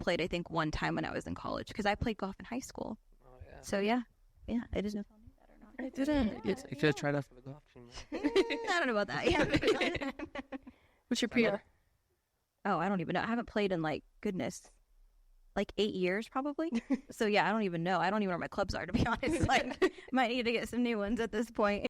played, I think, one time when I was in college because I played golf in high school. Oh, yeah. So, yeah, I didn't know if I knew that or not. I didn't. You could have tried out for the golf team. I don't know about that. Yeah. What's your PR? Oh, I don't even know. I haven't played in, like, goodness, like 8 years probably. So, yeah, I don't even know. I don't even know where my clubs are, to be honest. Like, might need to get some new ones at this point.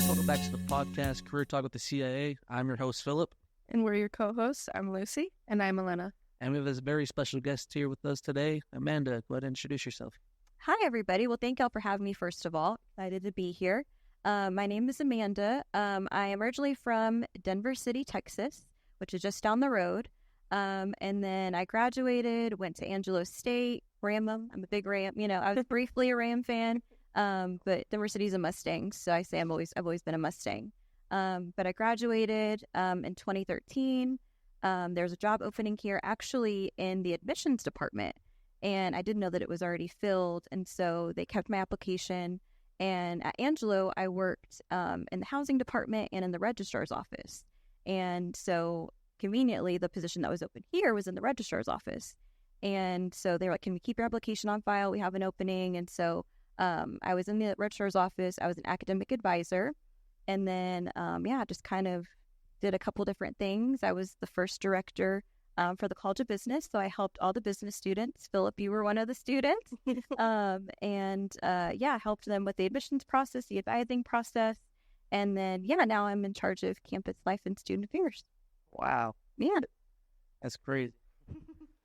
Welcome back to the podcast, Career Talk with the CIA. I'm your host, Philip. And we're your co-hosts. I'm Lucy. And I'm Elena. And we have a very special guest here with us today. Amanda, go ahead and introduce yourself. Hi, everybody. Well, thank y'all for having me, first of all. Excited to be here. My name is Amanda. I am originally from Denver City, Texas, which is just down the road. And then I graduated, went to Angelo State, Ram them. I'm a big Ram. I was briefly a Ram fan, but Denver City's a Mustang, so I say I've always been a Mustang. But I graduated in 2013. There's a job opening here, actually, in the admissions department. And I didn't know that it was already filled, and so they kept my application. And at Angelo, I worked in the housing department and in the registrar's office. And so conveniently, the position that was open here was in the registrar's office. And so they were like, can we keep your application on file? We have an opening. And so I was in the registrar's office. I was an academic advisor. And then, just kind of did a couple different things. I was the first director for the College of Business. So I helped all the business students. Philip, you were one of the students. Helped them with the admissions process, the advising process. And then, now I'm in charge of campus life and student affairs. Wow. Yeah. That's crazy.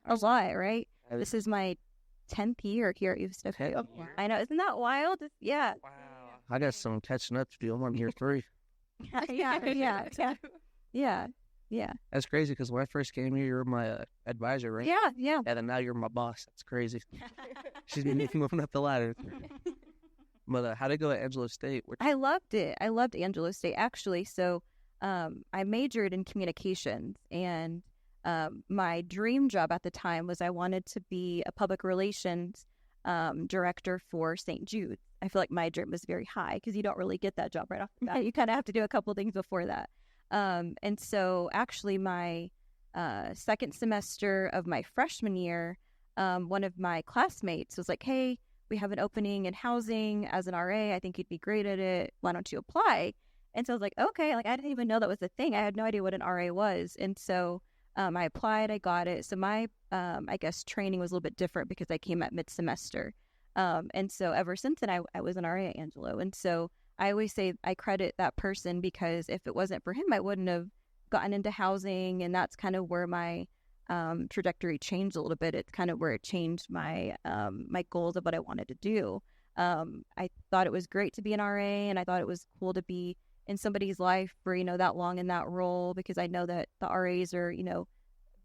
A lot, right? This is my 10th year here at USW. I know. Isn't that wild? Yeah. Wow. I got some catching up to do. I'm on year 3. Yeah. That's crazy because when I first came here, you were my advisor, right? Yeah. And then now you're my boss. That's crazy. She's been moving up the ladder. But how'd it go at Angelo State? I loved it. I loved Angelo State, actually. So I majored in communications, and my dream job at the time was I wanted to be a public relations director for St. Jude. I feel like my dream was very high because you don't really get that job right off the bat. You kind of have to do a couple things before that. And so actually my second semester of my freshman year, one of my classmates was like, hey, we have an opening in housing as an RA. I think you'd be great at it. Why don't you apply? And so I was like, okay, like I didn't even know that was a thing. I had no idea what an RA was. And so I applied, I got it. So my, training was a little bit different because I came at mid-semester. And so ever since then, I was an RA at Angelo. And so I always say I credit that person because if it wasn't for him, I wouldn't have gotten into housing. And that's kind of where my trajectory changed a little bit. It's kind of where it changed my my goals of what I wanted to do. I thought it was great to be an RA, and I thought it was cool to be in somebody's life for, that long in that role, because I know that the RAs are,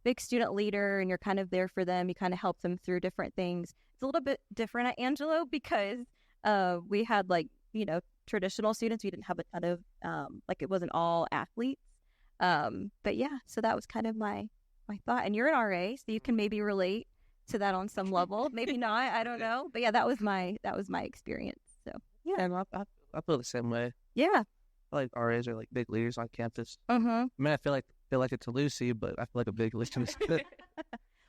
big student leader, and you're kind of there for them. You kind of help them through different things. It's a little bit different at Angelo because we had traditional students. We didn't have a ton of, it wasn't all athletes. But yeah, so that was kind of my thought. And you're an RA, so you can maybe relate to that on some level. Maybe not, I don't know. But yeah, that was my experience. So yeah. And I feel the same way. Yeah. I feel like RAs are like big leaders on campus. Mm-hmm. I mean, I feel like it to Lucy, but I feel like a big leader.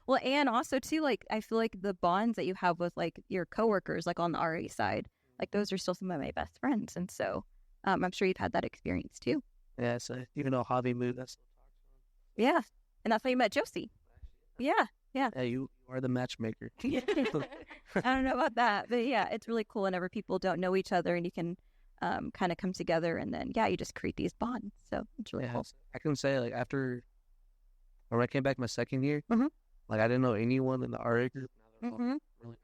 Well, and also too, like I feel like the bonds that you have with like your coworkers, like on the RA side, like those are still some of my best friends. And so I'm sure you've had that experience too. Yeah, so even though Javi moved, I still talk to him. Yeah. And that's how you met Josie. Yeah. Yeah, you are the matchmaker. I don't know about that, but yeah, it's really cool whenever people don't know each other and you can kind of come together, and then you just create these bonds. So it's really cool. I can say like after when I came back my second year, mm-hmm. like I didn't know anyone in the RA group. Now they're mm-hmm. I'm already close.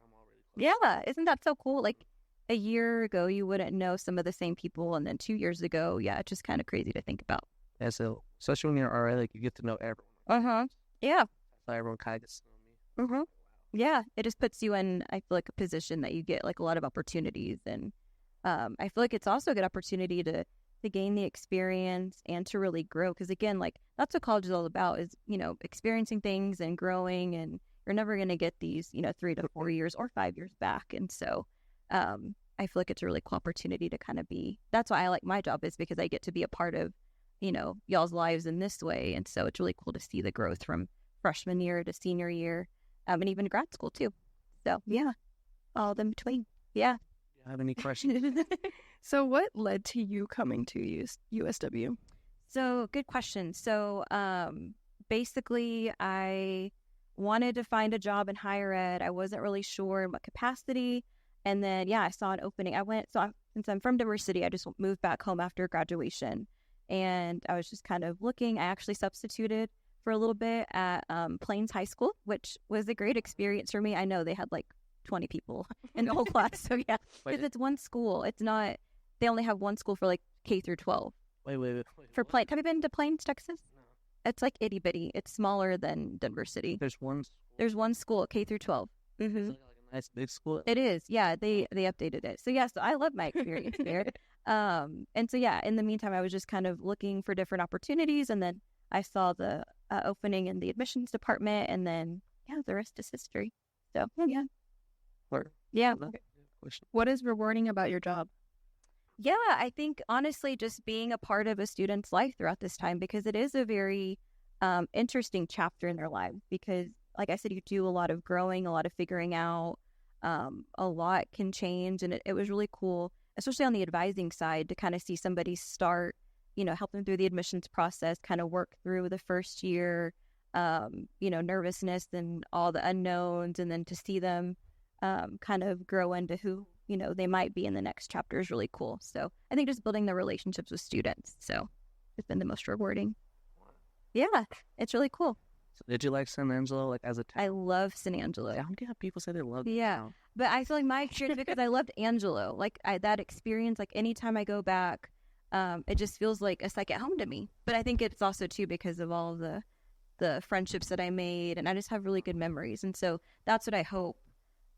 Yeah, isn't that so cool? Like a year ago, you wouldn't know some of the same people, and then 2 years ago, it's just kind of crazy to think about. Yeah, so especially when you're RA, like you get to know everyone. Yeah. So everyone kind of gets to know me. Wow. Yeah, it just puts you in, I feel like, a position that you get like a lot of opportunities, and I feel like it's also a good opportunity to gain the experience and to really grow, because again, like that's what college is all about, is experiencing things and growing, and you're never going to get these 3 to 4 years or 5 years back. And so I feel like it's a really cool opportunity to kind of be, that's why I like my job, is because I get to be a part of, y'all's lives in this way. And so it's really cool to see the growth from freshman year to senior year, and even grad school too. So yeah, all them between. Yeah. Do you have any questions? So what led to you coming to USW? So good question. So basically I wanted to find a job in higher ed. I wasn't really sure in what capacity. And then, I saw an opening. Since I'm from Denver City, I just moved back home after graduation. And I was just kind of looking. I actually substituted for a little bit at Plains High School, which was a great experience for me. I know they had like 20 people in the whole class. So yeah, because it's one school. It's not, they only have one school for like K through 12. Wait. For Plains, have you been to Plains, Texas? No. It's like itty bitty. It's smaller than Denver City. There's one school. There's one school, K through 12. It's like a nice big school. It is. Yeah, they updated it. So so I love my experience there. And so in the meantime, I was just kind of looking for different opportunities, and then I saw the opening in the admissions department, and then the rest is history. So yeah. Or, Yeah. What is rewarding about your job? Yeah, I think honestly just being a part of a student's life throughout this time, because it is a very interesting chapter in their lives, because like I said, you do a lot of growing, a lot of figuring out, a lot can change. And it was really cool, especially on the advising side, to kind of see somebody start, help them through the admissions process, kind of work through the first year, nervousness and all the unknowns, and then to see them kind of grow into who they might be in the next chapter is really cool. So I think just building the relationships with students. So it's been the most rewarding. Yeah, it's really cool. So did you like San Angelo, like as a town? I love San Angelo. How many people say they love the Yeah, town? but I feel like my experience, because I loved Angelo, like that experience, like anytime I go back, it just feels like a second home to me. But I think it's also too because of all of the friendships that I made, and I just have really good memories. And so that's what I hope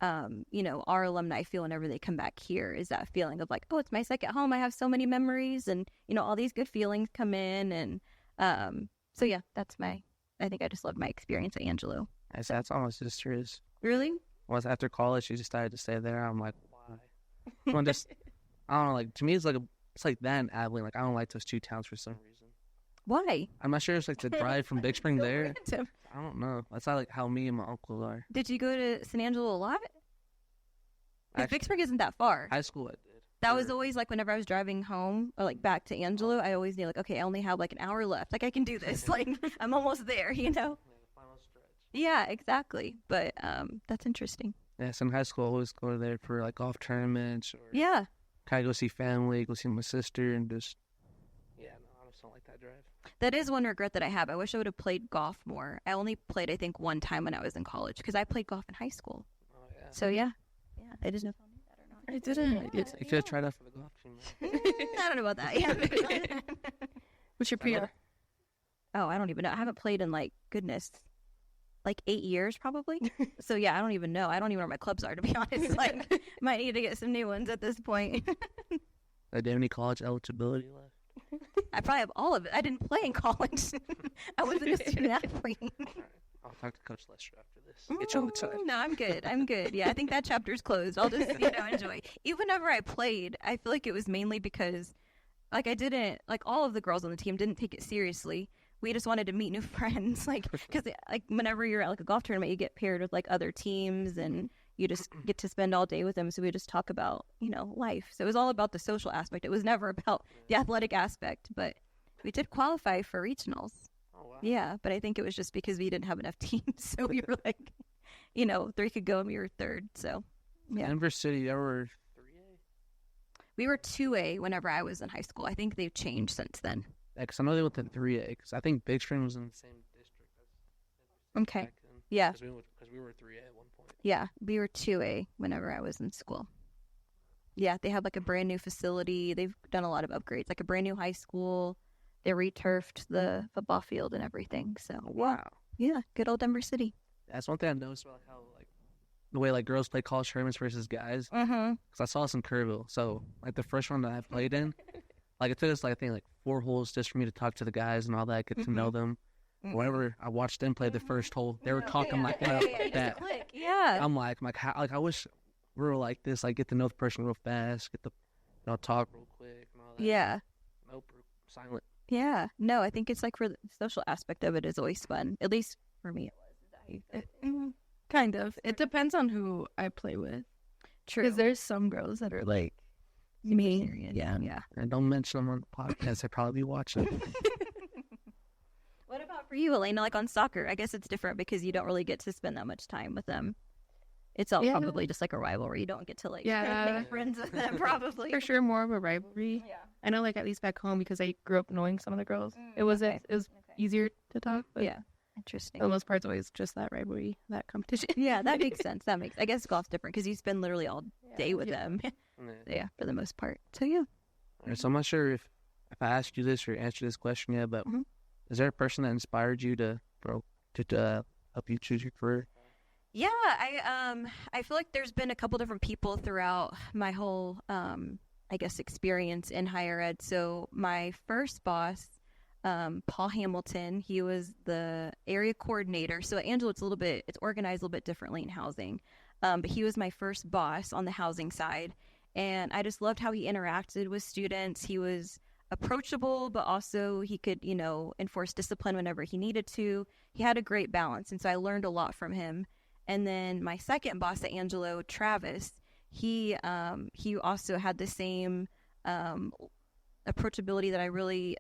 our alumni feel whenever they come back here, is that feeling of like, oh, it's my second home. I have so many memories, and all these good feelings come in. And so yeah, I think I just loved my experience at Angelo. That's all my sister is. Really? Once after college, she decided to stay there. I'm like, why? I don't know. Like, to me, it's like that and Abilene. Like, I don't like those two towns for some reason. Why? I'm not sure. It's like the drive from Big Spring So there. random. I don't know. That's not like how me and my uncle are. Did you go to San Angelo a lot? Because Actually, Big Spring isn't that far. high school, I did. That was always like whenever I was driving home or like back to Angelo, I always knew like, okay, I only have like an hour left. Like I can do this. Like I'm almost there, Yeah, the final stretch. Yeah, exactly. But that's interesting. Yeah, so in high school, I always go there for like golf tournaments or Yeah. kind of go see family, go see my sister, and just I just don't like that drive. That is one regret that I have. I wish I would have played golf more. I only played, I think, one time when I was in college, because I played golf in high school. Oh yeah. So yeah. I didn't know if I knew that or not. I didn't. You could have tried out for the golf team. I don't know about that. Yeah. What's your PR? Oh, I don't even know. I haven't played in like 8 years probably. So yeah, I don't even know. I don't even know where my clubs are, to be honest. Like might need to get some new ones at this point. Do you have any college eligibility left? I probably have all of it. I didn't play in college. I wasn't a student athlete. I'll talk to Coach Lester after this. Get you on the side. No, I'm good. Yeah, I think that chapter's closed. I'll just, enjoy. Even whenever I played, I feel like it was mainly because, like, I didn't, like, all of the girls on the team didn't take it seriously. We just wanted to meet new friends, like, because, like, whenever you're at, like, a golf tournament, you get paired with, like, other teams, and you just get to spend all day with them. So we just talk about, life. So it was all about the social aspect. It was never about the athletic aspect, but we did qualify for regionals. Oh, wow. Yeah, but I think it was just because we didn't have enough teams. So we were like, 3 could go and we were third. So, yeah. Denver City, they were 3A? We were 2A whenever I was in high school. I think they've changed since then. Yeah, because I know they went to 3A, because I think Big Spring was in the same district as Okay. back then. Yeah. Because we were 3A at one point. Yeah, we were 2A whenever I was in school. Yeah, they have like a brand new facility. They've done a lot of upgrades, like a brand new high school. They returfed the football field and everything. So, Wow. yeah, good old Denver City. That's one thing I noticed about how, like, the way, like, girls play college tournaments versus guys. Mm-hmm. Because I saw this in Kerrville. So, like, the first one that I played in, like, it took us, like, I think, like, 4 holes just for me to talk to the guys and all that, get to know them. Whenever I watched them play the first hole, they were talking like that. Yeah. I'm like, how, like, I wish real like this, like get to know the person real fast, get to talk real quick and all that. Yeah. Nope, we're silent. Yeah. No, I think it's like for the social aspect of it is always fun. At least for me it was. Is that how you feel? Kind of. It depends on who I play with. True. Because there's some girls that are like me. Serious. Yeah. Yeah. And don't mention them on the podcast. They probably be watching. What about for you, Elena? Like on soccer, I guess it's different because you don't really get to spend that much time with them. It's all probably just like a rivalry. You don't get to like make friends with them, probably. For sure, more of a rivalry. Yeah. I know, like at least back home, because I grew up knowing some of the girls. It was easier to talk. But Yeah. Interesting. for the most part, it's always just that rivalry, that competition. Yeah, that makes sense. I guess golf's different because you spend literally all day with them. Yeah, for the most part. So yeah. Alright, so I'm not sure if I asked you this or answered this question yet, but is there a person that inspired you to help you choose your career? Yeah, I feel like there's been a couple different people throughout my whole I guess experience in higher ed. So my first boss, Paul Hamilton, he was the area coordinator. So at Angela, it's organized a little bit differently in housing. But he was my first boss on the housing side. And I just loved how he interacted with students. He was approachable, but also he could, enforce discipline whenever he needed to. He had a great balance. And so I learned a lot from him. And then my second boss at Angelo, Travis, he also had the same approachability that I really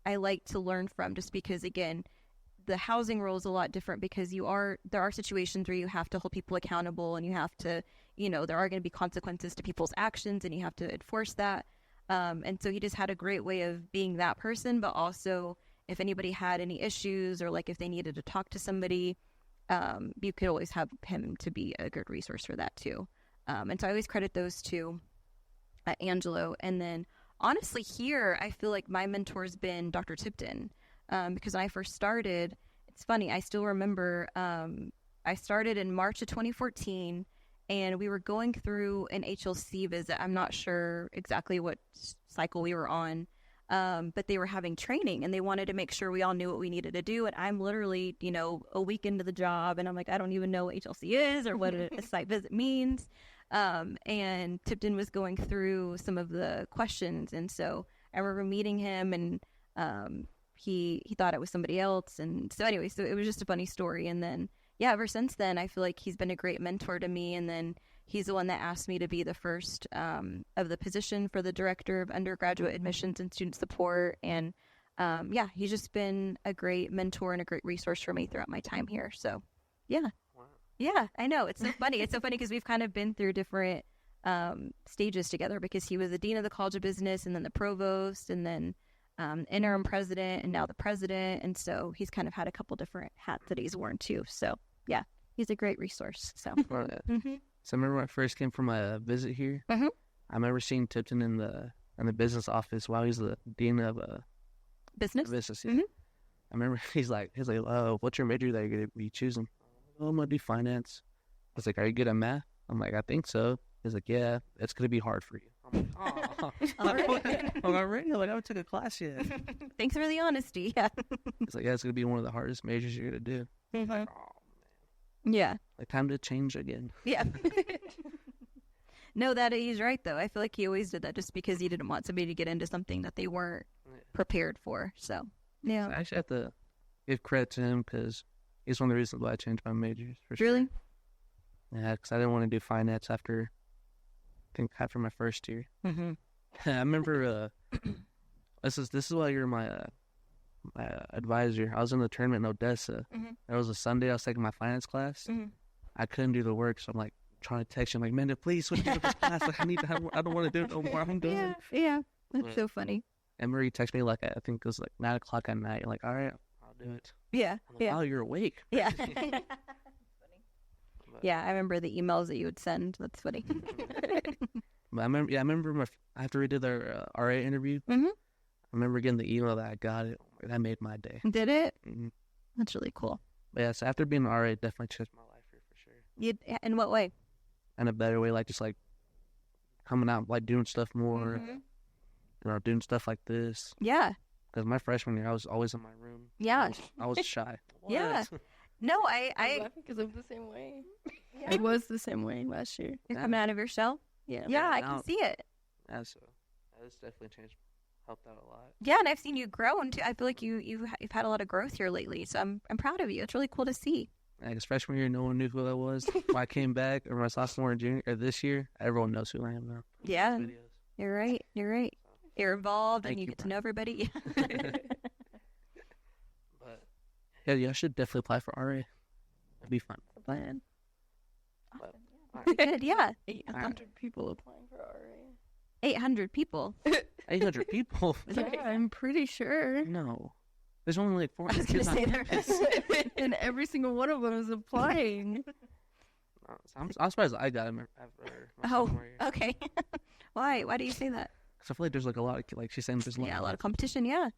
I like to learn from, just because, again, the housing role is a lot different because there are situations where you have to hold people accountable and you have to, there are going to be consequences to people's actions and you have to enforce that. And so he just had a great way of being that person, but also if anybody had any issues or like if they needed to talk to somebody, you could always have him to be a good resource for that too. And so I always credit those two at Angelo. And then honestly here, I feel like my mentor's been Dr. Tipton. Because when I first started, it's funny, I still remember I started in March of 2014 and we were going through an HLC visit. I'm not sure exactly what cycle we were on, but they were having training and they wanted to make sure we all knew what we needed to do. And I'm literally, a week into the job and I'm like, I don't even know what HLC is or what a site visit means. And Tipton was going through some of the questions. And so I remember meeting him and he thought it was somebody else. And so anyway, so it was just a funny story. And then, yeah, ever since then, I feel like he's been a great mentor to me. And then he's the one that asked me to be the first of the position for the director of undergraduate admissions and student support. And he's just been a great mentor and a great resource for me throughout my time here. So, yeah. Wow. Yeah, I know. It's so funny. It's so funny because we've kind of been through different stages together because he was the dean of the College of Business and then the provost and then interim president and now the president. And so he's kind of had a couple different hats that he's worn too. So yeah, he's a great resource. So, So I remember when I first came for my visit here, I remember seeing Tipton in the business office while he's the dean of business. Yeah. I remember he's like, what's your major that you're going to be choosing? Oh, I'm going to do finance. I was like, are you good at math? I'm like, I think so. He's like, yeah, it's going to be hard for you. I'm like, oh. I'm already like, I haven't took a class yet. Thanks for the honesty. Yeah. He's like, yeah, it's going to be one of the hardest majors you're going to do. Mm-hmm. Like, oh, man. Yeah. Like, time to change again. Yeah. No, he's right, though. I feel like he always did that just because he didn't want somebody to get into something that they weren't prepared for. So, yeah. So I actually have to give credit to him because he's one of the reasons why I changed my majors. For sure. Really? Yeah, because I didn't want to do finance after my first year. Mm-hmm. I remember this is why you're my advisor. I was in the tournament in Odessa. It was a Sunday. I was taking my finance class. I couldn't do the work, so I'm like trying to text him like, "Man, please switch me to this class. Like, I don't want to do it no more. I'm done." Yeah. That's so funny. And Marie texted me like I think it was like 9:00 at night. Like, all right, I'll do it. Yeah. Like, oh, you're awake. Yeah. Yeah, I remember the emails that you would send. That's funny. But I remember after we did our RA interview, I remember getting the email that I got it. That made my day. Did it? Mm-hmm. That's really cool. But yeah, so after being an RA, it definitely changed my life here for sure. In what way? In a better way, like just like coming out, like doing stuff more, doing stuff like this. Yeah. Because my freshman year, I was always in my room. Yeah. I was shy. What? Yeah. No, I'm I laughing because I'm the same way. I was the same way last year. you're coming out of your shell. Yeah. Yeah, I can see it. That's definitely changed, helped out a lot. Yeah, and I've seen you grow, and I feel like you've had a lot of growth here lately. So I'm proud of you. It's really cool to see. Like, as freshman year, no one knew who I was. When I came back, or my sophomore and junior, or this year, everyone knows who I am now. Yeah, you're right. You're right. You're involved, and you get to know everybody. But yeah, I should definitely apply for RA. It'd be fun. The plan. Awesome. Good. Yeah. 800 people applying for RA. 800 people. 800 people. Yeah, I'm pretty sure. No, there's only like 400 I was gonna kids. say there. And every single one of them is applying. I'm surprised I got him after my Oh, sophomore year. okay. Why? Why do you say that? Because I feel like there's like a lot of, like she's saying, there's a lot. Yeah, a lot of competition. Yeah.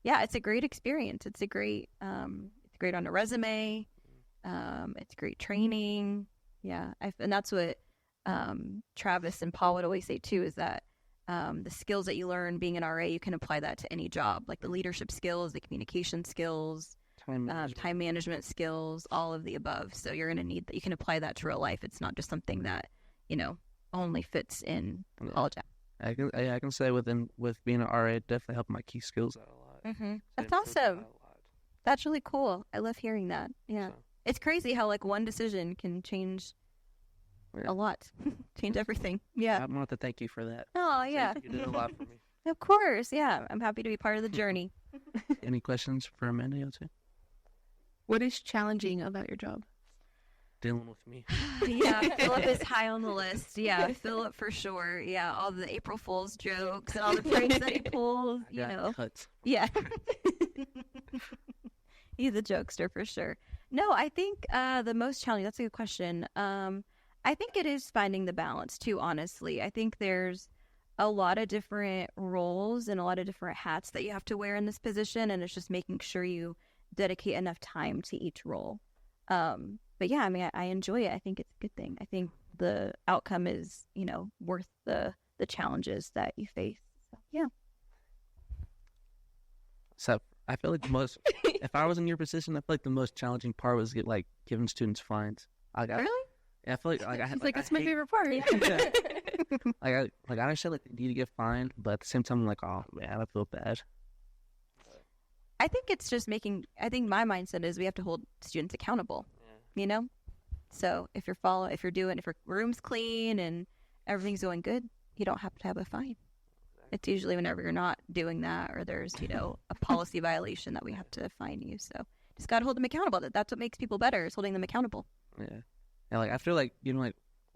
Yeah, it's a great experience. It's great on a resume. It's great training. Yeah, and that's what Travis and Paul would always say too, is that the skills that you learn being an RA, you can apply that to any job, like the leadership skills, the communication skills, time management skills, all of the above. So you're going to need that. You can apply that to real life. It's not just something that, only fits in college. I can say with being an RA, it definitely helped my key skills out a lot. Mm-hmm. That's awesome. That's really cool. I love hearing that. Yeah. So. It's crazy how like one decision can change a lot, change everything. Yeah. I want to thank you for that. Oh, yeah. You did a lot for me. Of course. Yeah. I'm happy to be part of the journey. Any questions for Amanda, too? What is challenging about your job? Dealing with me. Yeah, Philip is high on the list. Yeah, Philip for sure. Yeah, all the April Fool's jokes and all the pranks that he pulls, Cuts. Yeah. He's a jokester for sure. No, I think the most challenging, that's a good question. I think it is finding the balance too, honestly. I think there's a lot of different roles and a lot of different hats that you have to wear in this position, and it's just making sure you dedicate enough time to each role. But yeah, I mean, I enjoy it. I think it's a good thing. I think the outcome is, worth the challenges that you face. So, yeah. So I feel like if I was in your position, I feel like the most challenging part was giving students fines. Really? Yeah, I feel like that's my favorite part. I understand they need to get fined, but at the same time, I'm like, oh man, I feel bad. I think it's just I think my mindset is we have to hold students accountable, So if your room's clean and everything's going good, you don't have to have a fine. It's usually whenever you're not doing that or there's, a policy violation that we have to fine you. So just got to hold them accountable. That's what makes people better, is holding them accountable. Yeah. And after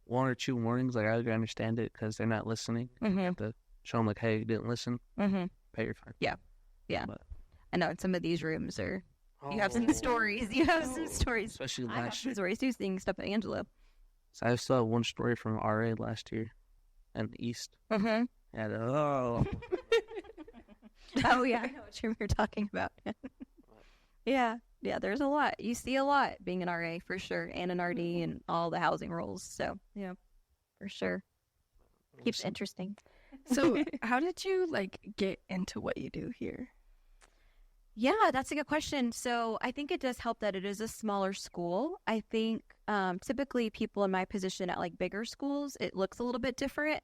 one or two warnings, I understand it because they're not listening. Mm-hmm. You have to show them hey, you didn't listen. Mm-hmm. Pay your fine. Yeah. Yeah. But I know in some of these rooms you have some stories. You have some stories. Especially last year. I have some stories too, seeing stuff at Angelo. So I still have one story from RA last year in the East. Mm-hmm. And oh yeah, I know what you're talking about. Yeah, there's a lot. You see a lot being an RA for sure, and an RD and all the housing roles. So yeah, for sure. Keeps it interesting. So how did you get into what you do here? Yeah, that's a good question. So I think it does help that it is a smaller school. I think typically people in my position at bigger schools, it looks a little bit different.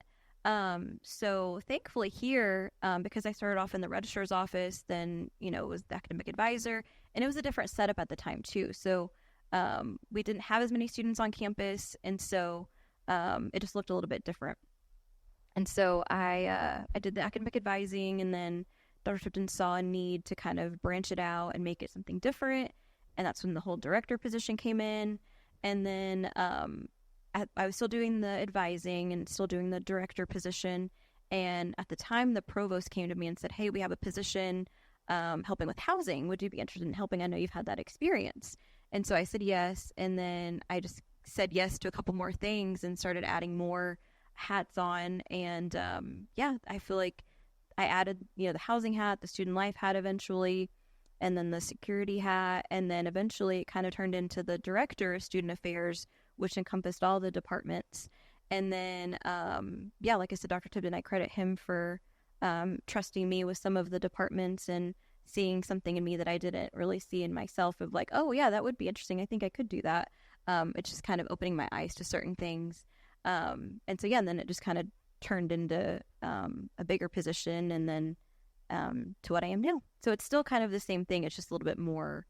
So thankfully here, because I started off in the registrar's office, then, it was the academic advisor, and it was a different setup at the time too. So, we didn't have as many students on campus. And so, it just looked a little bit different. And so I did the academic advising, and then Dr. Tipton saw a need to kind of branch it out and make it something different. And that's when the whole director position came in. And then, I was still doing the advising and still doing the director position. And at the time, the provost came to me and said, hey, we have a position helping with housing. Would you be interested in helping? I know you've had that experience. And so I said yes. And then I just said yes to a couple more things and started adding more hats on. And I feel like I added, the housing hat, the student life hat eventually, and then the security hat. And then eventually it kind of turned into the director of student affairs, which encompassed all the departments. And then, like I said, Dr. Tipton, I credit him for trusting me with some of the departments and seeing something in me that I didn't really see in myself of like, oh yeah, that would be interesting. I think I could do that. It's just kind of opening my eyes to certain things. And so, yeah, and then it just kind of turned into a bigger position and then to what I am now. So it's still kind of the same thing. It's just a little bit more,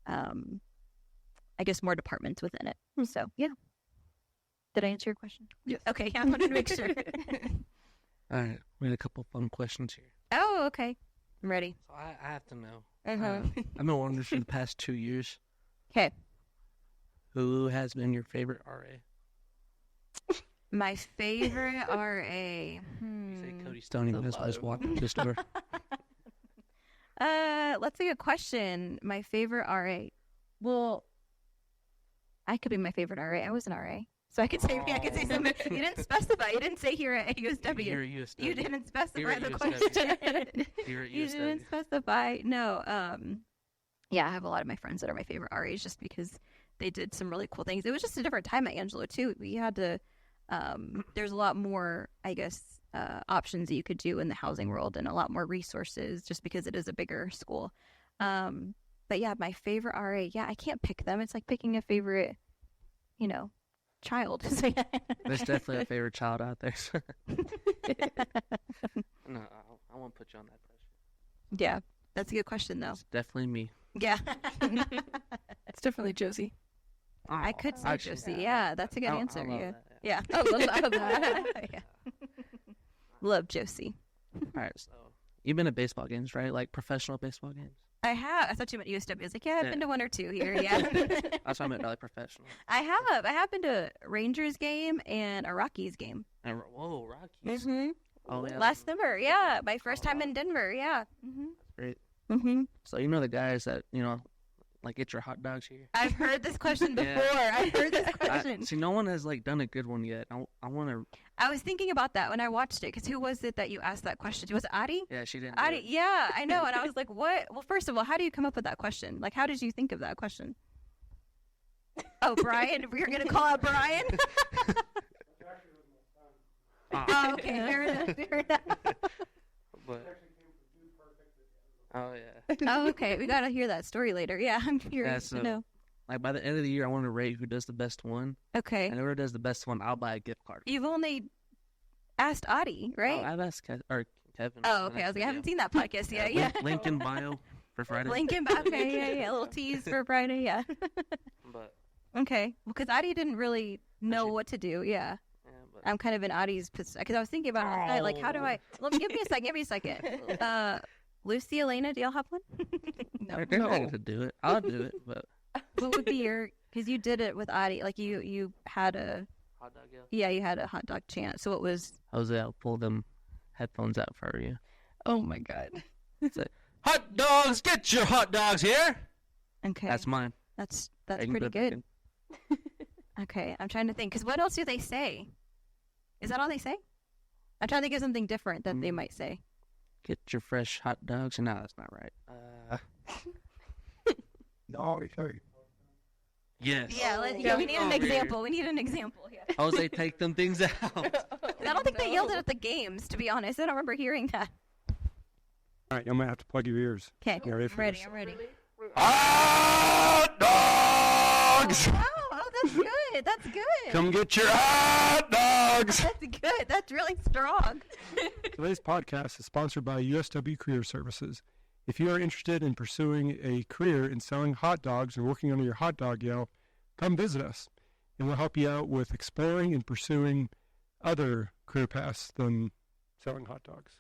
I guess, more departments within it. So, yeah. Did I answer your question? Yes. Okay, I wanted to make sure. All right, we had a couple fun questions here. Oh, okay. I'm ready. So I have to know. Uh-huh. I've been wondering for the past 2 years. Okay. Who has been your favorite RA? My favorite RA. You say Cody Stoney, but that's why I just walked up this door. Let's see a question. My favorite RA. Well, I could be my favorite RA. I was an RA. So I could say, I could say something. You didn't specify. You didn't say here at USW. Here at USW. You didn't specify the USW. question. Here at You USW. didn't specify. No. Yeah, I have a lot of my friends that are my favorite RAs just because they did some really cool things. It was just a different time at Angelo too. We had to. There's a lot more, I guess, options that you could do in the housing world and a lot more resources just because it is a bigger school. But yeah, my favorite RA. Yeah, I can't pick them. It's like picking a favorite, child. There's definitely a favorite child out there. No, I won't put you on that pressure. Yeah, that's a good question though. It's definitely me. Yeah. It's definitely Josie. I could say Josie. Yeah, that's a good answer. I love Yeah. that, Yeah. I love that. Yeah. Love Josie. All right, so you've been to baseball games, right? Like professional baseball games? I have. I thought you meant USW. I was like, yeah, I've been to one or two here. Yeah. That's what I meant, like professional. I have. I have been to a Rangers game and a Rockies game. And, whoa, Rockies. Mm-hmm. Oh, yeah. Last summer. Yeah. My first time in Denver. Yeah. Mm-hmm. Great. Mm-hmm. So you know the guys that, like get your hot dogs here? I've heard this question before. Yeah. I've heard this question. See, no one has like done a good one yet. I want to. I was thinking about that when I watched it because who was it that you asked that question to? Was it Adi? Yeah, she didn't. Adi, yeah, I know. And I was like, what? Well, first of all, how do you come up with that question? Like, how did you think of that question? Oh, Brian? We're going to call out Brian? Oh, okay. Fair enough. Fair enough. But, oh, yeah. Oh, okay. We got to hear that story later. Yeah, I'm curious to know. Like, by the end of the year, I want to rate who does the best one. Okay. And whoever does the best one, I'll buy a gift card. You've only asked Adi, right? Oh, I've asked Kevin. Oh, okay. I was like, I haven't seen that podcast yet. Yeah. Link in bio for Friday. Okay. Yeah. A little tease for Friday. Yeah. But. Okay. Well, because Adi didn't really know what to do. Yeah. I'm kind of in Adi's position because I was thinking about it last night. Like, how do I? Well, give me a second. Lucy, Elena, do y'all have one? No. They're not going to do it. I'll do it, but. What would be your? Because you did it with Adi. Like you had a hot dog yell. Yeah, you had a hot dog chant. So what was? Jose, I'll pull them headphones out for you. Oh my God. It's like, hot dogs, get your hot dogs here. Okay. That's mine. That's pretty good. Okay, I'm trying to think. Because what else do they say? Is that all they say? I'm trying to think of something different that they might say. Get your fresh hot dogs. No, that's not right. No, sorry. Yes. Yeah, we need an example. We need an example here. Jose, take them things out. I don't think they yelled it at the games, to be honest. I don't remember hearing that. All right, I'm going to have to plug your ears. Okay, You ready for I'm ready. this? I'm ready. Hot dogs! Oh, that's good. That's good. Come get your hot dogs! That's good. That's really strong. Today's podcast is sponsored by USW Career Services. If you are interested in pursuing a career in selling hot dogs or working under your hot dog yell, come visit us, and we'll help you out with exploring and pursuing other career paths than selling hot dogs.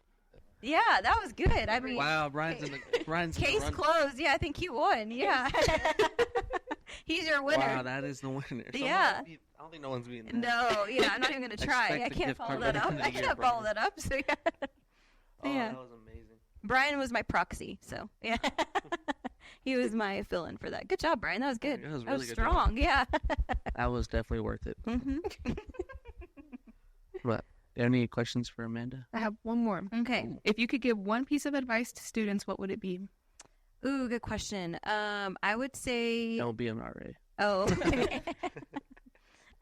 Yeah, that was good. I mean, Wow, Brian's case closed. Yeah, I think he won. Yeah. He's your winner. Wow, that is the winner. Yeah. I don't think no one's beating that. No, yeah, I'm not even going to try. I Expect a can't gift follow card that by the up. end of I the year, can't follow that up. So, yeah. Oh, Yeah. that was amazing. Brian was my proxy. So, yeah. He was my fill-in for that. Good job, Brian. That was good. That was That really was good strong. Yeah. That was definitely worth it. Mm-hmm. But, any questions for Amanda? I have one more. Okay. If you could give one piece of advice to students, what would it be? Ooh, good question. I would say. Don't be an RA. Oh.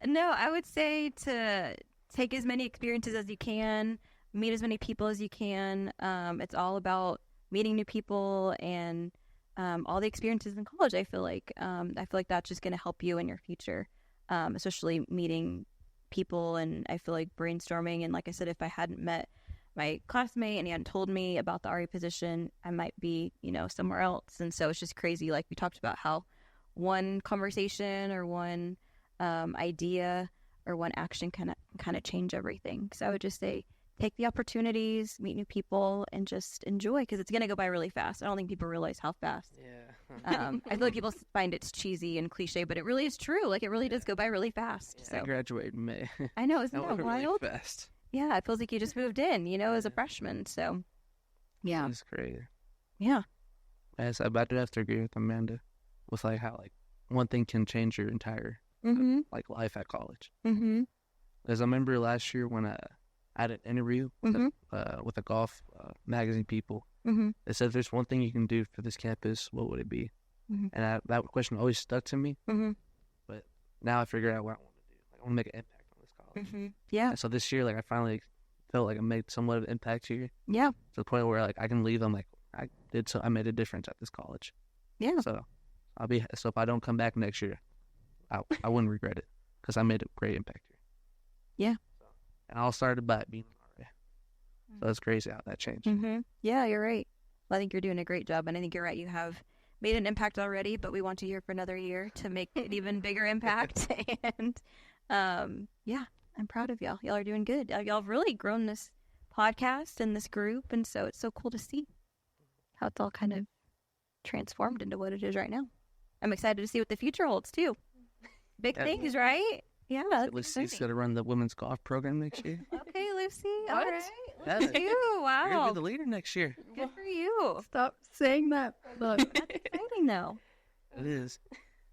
No, I would say to take as many experiences as you can, meet as many people as you can. It's all about meeting new people and all the experiences in college. I feel like that's just going to help you in your future, especially meeting people. And I feel like brainstorming. And like I said, if I hadn't met my classmate and he hadn't told me about the RA position, I might be, somewhere else. And so it's just crazy. Like we talked about how one conversation or one idea or one action can kind of change everything. So I would just say, take the opportunities, meet new people, and just enjoy, because it's going to go by really fast. I don't think people realize how fast. Yeah. I feel like people find it's cheesy and cliche, but it really is true. Like, it really does go by really fast. Yeah, So I graduated in May. I know, isn't that really wild? Fast. Yeah, it feels like you just moved in, as a freshman. So, yeah. It's crazy. Yeah. Yes, I do have to agree with Amanda with like how like one thing can change your entire like life at college. Mm-hmm. Because I remember last year when I had an interview with the golf magazine people. Mm-hmm. They said, if there's one thing you can do for this campus, what would it be? Mm-hmm. And that question always stuck to me. Mm-hmm. But now I figured out what I want to do. Like, I want to make an impact on this college. Mm-hmm. Yeah. And so this year, like, I finally felt like I made somewhat of an impact here. Yeah. To the point where like I can leave. I'm like, I made a difference at this college. Yeah. So if I don't come back next year, I wouldn't regret it, because I made a great impact here. Yeah. So, and I all started by being an RA. So it's crazy how that changed. Mm-hmm. Yeah, you're right. Well, I think you're doing a great job, and I think you're right. You have made an impact already, but we want you here for another year to make an even bigger impact. And yeah, I'm proud of y'all. Y'all are doing good. Y'all have really grown this podcast and this group, and so it's so cool to see how it's all kind of transformed into what it is right now. I'm excited to see what the future holds too. Big things, right? Yeah. Lucy's going to run the women's golf program next year. Okay, Lucy. All right. Yeah. Look at you. Wow. You're going to be the leader next year. Good for you. Stop saying that. Look. That's exciting, though. It is.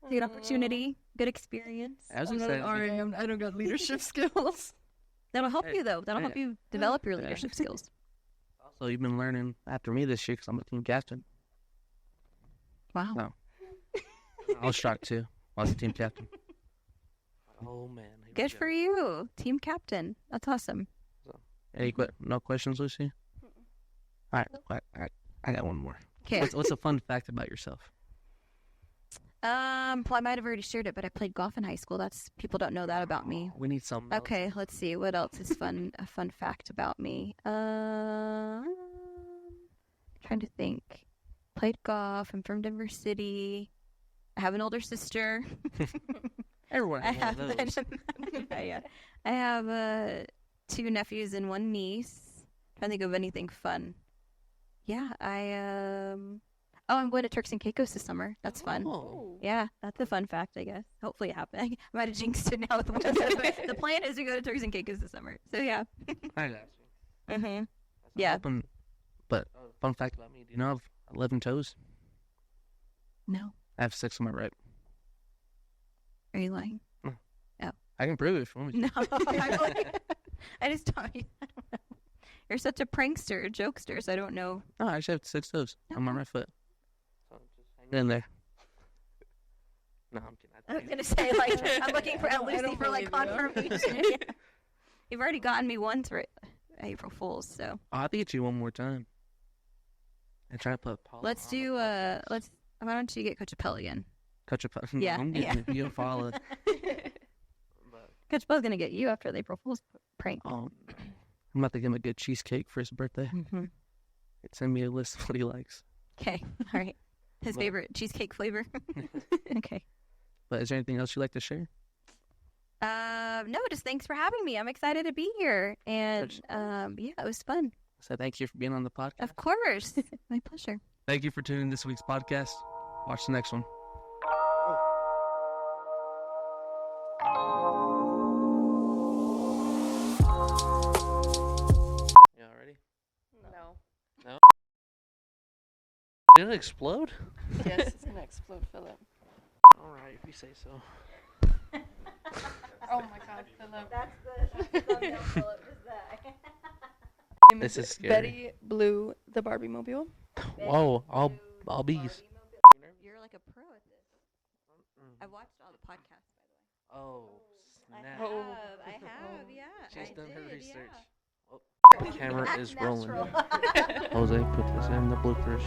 Good opportunity. Good experience. I was I'm not excited. an RA. I don't got leadership skills. That'll help you, though. That'll help you develop your leadership skills. Also, you've been learning after me this year, because I'm a team captain. Wow. No. I was shocked, too. I was the team captain. Oh, man. Good for you. Team captain. That's awesome. Any no questions, Lucy? All right. I got one more. Okay. What's a fun fact about yourself? Well, I might have already shared it, but I played golf in high school. People don't know that about me. We need something else. Okay, let's see. What else is fun? A fun fact about me. Trying to think. Played golf. I'm from Denver City. I have an older sister. Everyone has one of those. Yeah. I have 2 nephews and 1 niece. Trying to think of anything fun. Yeah, I'm going to Turks and Caicos this summer. That's fun. Oh. Yeah, that's a fun fact, I guess. Hopefully it happens. I might have jinxed it now with the weather. The plan is to go to Turks and Caicos this summer. So yeah. I got you. Mm-hmm. Yeah. But fun fact about me, do you know I have 11 toes? No. I have 6 on my right. Are you lying? Oh. I can prove it if you want me to. No. I just don't. I don't know. You're such a prankster, a jokester, so I don't know. No, I actually have 6 toes on my right foot. So just hang in there. No, I'm kidding. I was going to say, like, I'm looking for at Lucy for, like, confirmation. Yeah. You've already gotten me once for April Fool's, so. Oh, I have to get you one more time. And try to put Paula Let's on do, the podcast. why don't you get Coach Appel again? Coach Appel. Yeah, I'm getting you a follow. Coach Appel's going to get you after the April Fool's prank. I'm about to give him a good cheesecake for his birthday. Mm-hmm. Send me a list of what he likes. Okay, all right. His favorite cheesecake flavor. Okay. But is there anything else you'd like to share? No, just thanks for having me. I'm excited to be here. And yeah, it was fun. So thank you for being on the podcast. Of course. My pleasure. Thank you for tuning in this week's podcast. Watch the next one. You all ready? No. Did it explode? Yes, it's gonna explode, Philip. All right, if you say so. Oh my God, Philip. That's the thumbnail Philip is that. This is scary. Betty Blue, the Barbie Mobile. Whoa, all bees. You're like a pro at this. I've watched all the podcasts, by the way. Oh, snap. I have, yeah. She's I done her did, research. yeah. Oh. The camera is rolling. Jose, put this in the bloopers.